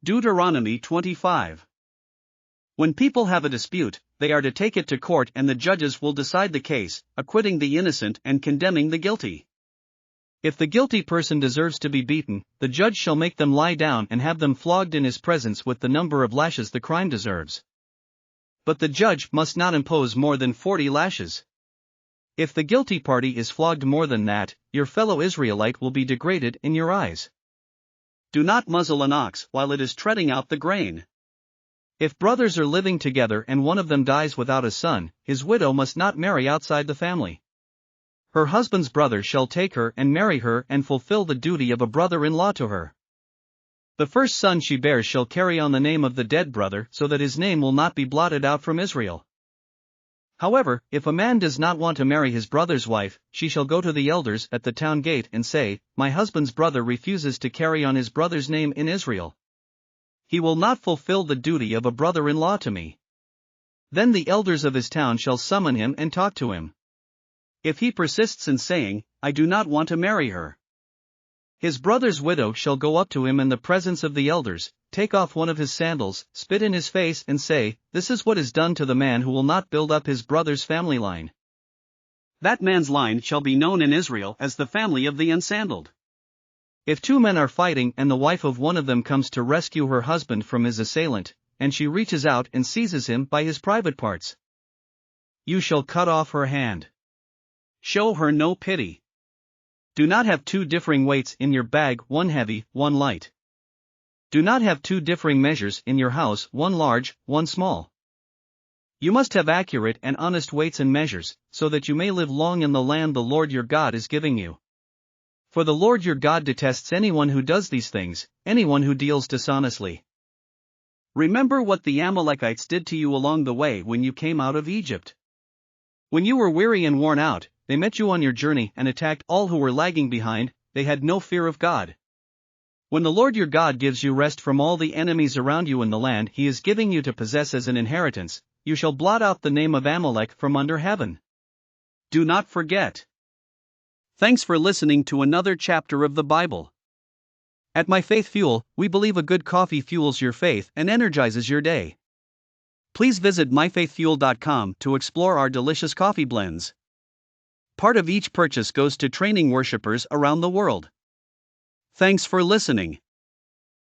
Deuteronomy 25. When people have a dispute, they are to take it to court and the judges will decide the case, acquitting the innocent and condemning the guilty. If the guilty person deserves to be beaten, the judge shall make them lie down and have them flogged in his presence with the number of lashes the crime deserves. But the judge must not impose more than 40 lashes. If the guilty party is flogged more than that, your fellow Israelite will be degraded in your eyes. Do not muzzle an ox while it is treading out the grain. If brothers are living together and one of them dies without a son, his widow must not marry outside the family. Her husband's brother shall take her and marry her and fulfill the duty of a brother-in-law to her. The first son she bears shall carry on the name of the dead brother so that his name will not be blotted out from Israel. However, if a man does not want to marry his brother's wife, she shall go to the elders at the town gate and say, "My husband's brother refuses to carry on his brother's name in Israel. He will not fulfill the duty of a brother-in-law to me." Then the elders of his town shall summon him and talk to him. If he persists in saying, "I do not want to marry her," his brother's widow shall go up to him in the presence of the elders, take off one of his sandals, spit in his face and say, "This is what is done to the man who will not build up his brother's family line." That man's line shall be known in Israel as the family of the unsandaled. If two men are fighting and the wife of one of them comes to rescue her husband from his assailant, and she reaches out and seizes him by his private parts, you shall cut off her hand. Show her no pity. Do not have two differing weights in your bag, one heavy, one light. Do not have two differing measures in your house, one large, one small. You must have accurate and honest weights and measures, so that you may live long in the land the Lord your God is giving you. For the Lord your God detests anyone who does these things, anyone who deals dishonestly. Remember what the Amalekites did to you along the way when you came out of Egypt. When you were weary and worn out, they met you on your journey and attacked all who were lagging behind. They had no fear of God. When the Lord your God gives you rest from all the enemies around you in the land he is giving you to possess as an inheritance, you shall blot out the name of Amalek from under heaven. Do not forget. Thanks for listening to another chapter of the Bible. At My Faith Fuel, we believe a good coffee fuels your faith and energizes your day. Please visit myfaithfuel.com to explore our delicious coffee blends. Part of each purchase goes to training worshipers around the world. Thanks for listening.